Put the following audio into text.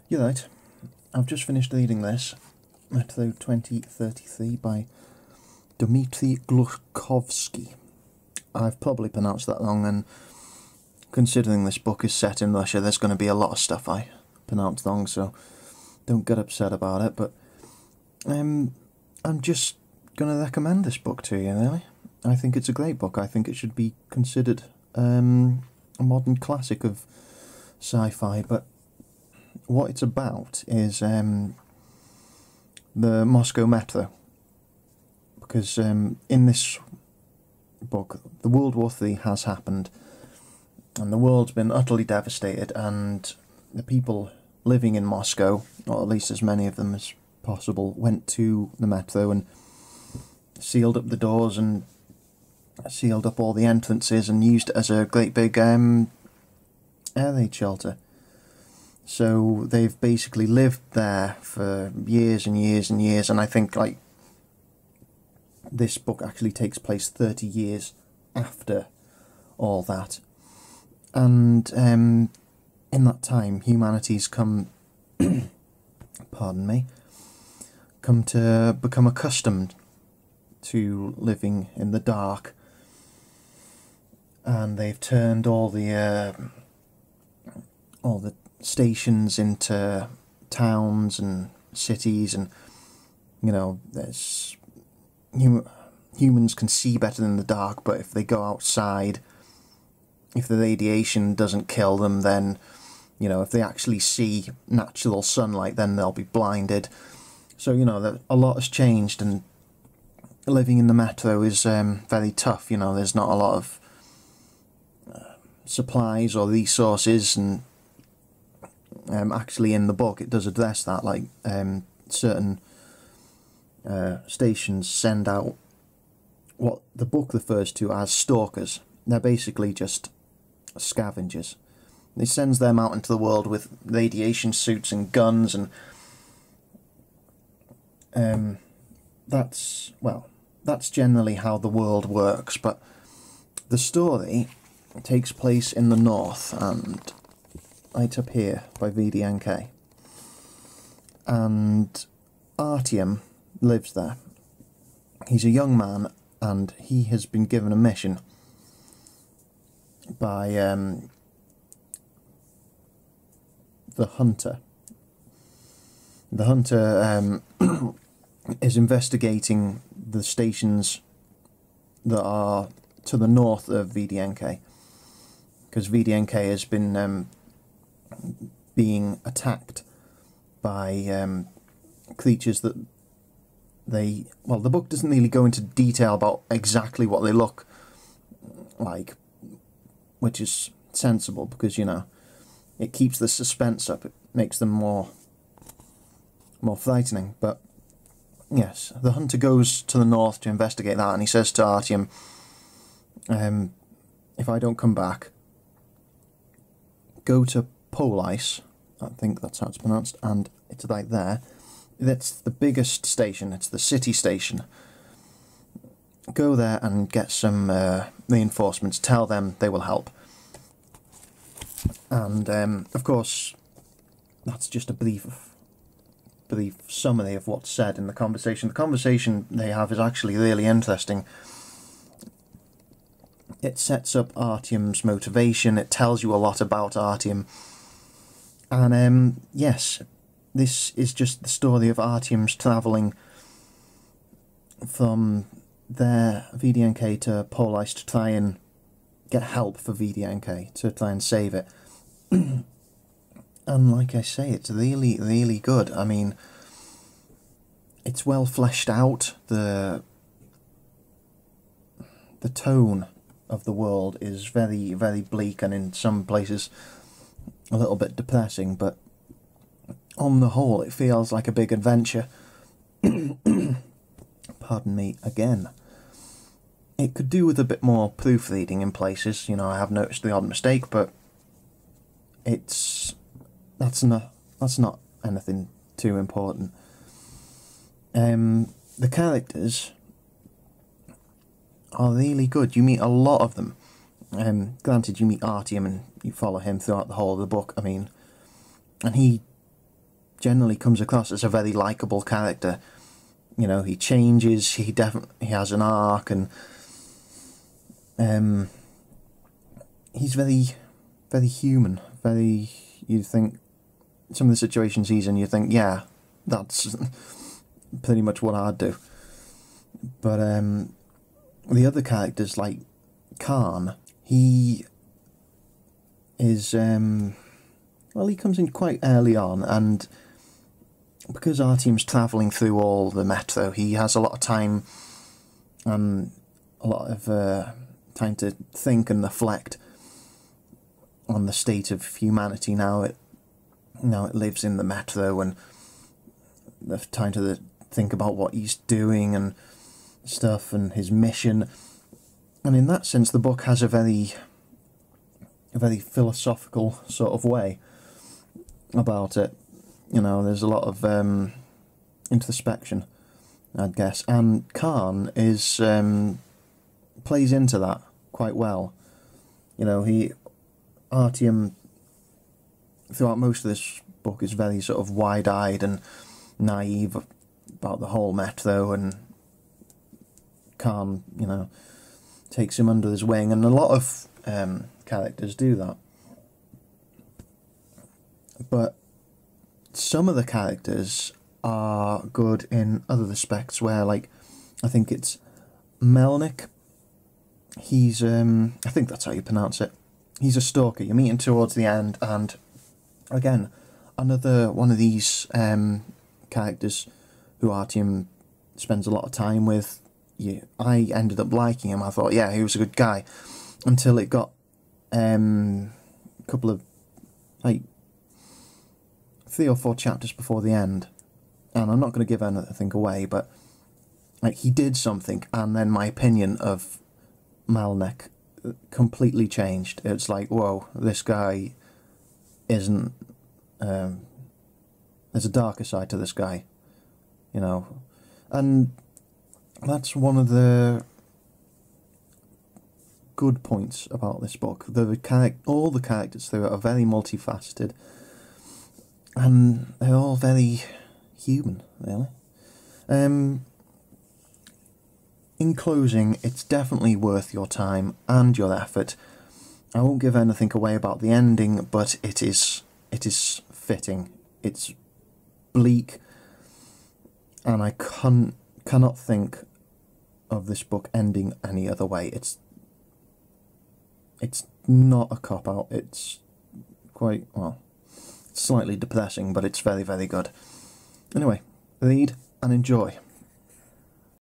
You're right. I've just finished reading this, metro2033 by Dmitry Glukovsky. I've probably pronounced that wrong, and considering this book is set in Russia, there's going to be a lot of stuff I pronounced wrong, so don't get upset about it, but I'm just going to recommend this book to you, really. I think it's a great book. I think it should be considered a modern classic of sci-fi, but what it's about is the Moscow metro, because in this book, the World War III has happened, and the world's been utterly devastated, and the people living in Moscow, or at least as many of them as possible, went to the metro and sealed up the doors and sealed up all the entrances and used it as a great big air raid shelter. So they've basically lived there for years and years and years, and I think like this book actually takes place 30 years after all that. And in that time, humanity's come, pardon me, come to become accustomed to living in the dark, and they've turned all the stations into towns and cities, and you know, there's humans can see better in the dark, but if they go outside, if the radiation doesn't kill them, then, you know, if they actually see natural sunlight, then they'll be blinded. So, you know, a lot has changed, and living in the metro is very tough. You know, there's not a lot of supplies or resources, and actually in the book it does address that, like certain stations send out what the book refers to as stalkers. They're basically just scavengers. It sends them out into the world with radiation suits and guns, and that's generally how the world works. But the story takes place in the north, and right up here by VDNK, and Artyom lives there. He's a young man, and he has been given a mission by the Hunter. The Hunter is investigating the stations that are to the north of VDNK, because VDNK has been being attacked by creatures that the book doesn't really go into detail about exactly what they look like, which is sensible, because, you know, it keeps the suspense up, it makes them more frightening. But yes, the Hunter goes to the north to investigate that, and he says to Artyom, if I don't come back, go to Police, I think that's how it's pronounced, and it's right there. That's the biggest station, it's the city station. Go there and get some reinforcements, tell them they will help. And of course, that's just a brief summary of what's said in the conversation. The conversation they have is actually really interesting. It sets up Artyom's motivation, it tells you a lot about Artyom. And yes, this is just the story of Artyom's travelling from their VDNK to Police to try and get help for VDNK, to try and save it. And like I say, it's really, really good. I mean, it's well fleshed out. The tone of the world is very, very bleak, and in some places a little bit depressing, but on the whole it feels like a big adventure. Pardon me again. It could do with a bit more proofreading in places. You know, I have noticed the odd mistake, but that's not anything too important. The characters are really good. You meet a lot of them. Granted, you meet Artyom and you follow him throughout the whole of the book, I mean, and he generally comes across as a very likeable character. You know, he changes, he has an arc, and he's very, very human. Very, you think, some of the situations he's in, you think, yeah, that's pretty much what I'd do. But the other characters, like Khan, he is, well, he comes in quite early on, and because Artyom's travelling through all the metro, he has a lot of time, and a lot of time to think and reflect on the state of humanity now it lives in the metro, and the time to think about what he's doing and stuff, and his mission. And in that sense, the book has a very philosophical sort of way about it. You know, there's a lot of introspection, I'd guess, and Khan is plays into that quite well. You know, Artyom throughout most of this book is very sort of wide-eyed and naive about the whole metro, and Khan, you know, takes him under his wing, and a lot of characters do that. But some of the characters are good in other respects, where, like, I think it's Melnick. He's, I think that's how you pronounce it. He's a stalker. You meet him towards the end, and again, another one of these characters who Artyom spends a lot of time with. I ended up liking him. I thought, yeah, he was a good guy, until it got a couple of, like, 3 or 4 chapters before the end, and I'm not going to give anything away, but like, he did something, and then my opinion of Melnick completely changed. It's like, whoa, this guy isn't, there's a darker side to this guy, you know, and that's one of the good points about this book. All the characters through it are very multifaceted, and they're all very human, really. In closing, it's definitely worth your time and your effort. I won't give anything away about the ending, but it is fitting. It's bleak, and I cannot think of this book ending any other way. It's not a cop-out. It's quite, well, slightly depressing, but it's very, very good. Anyway, read and enjoy.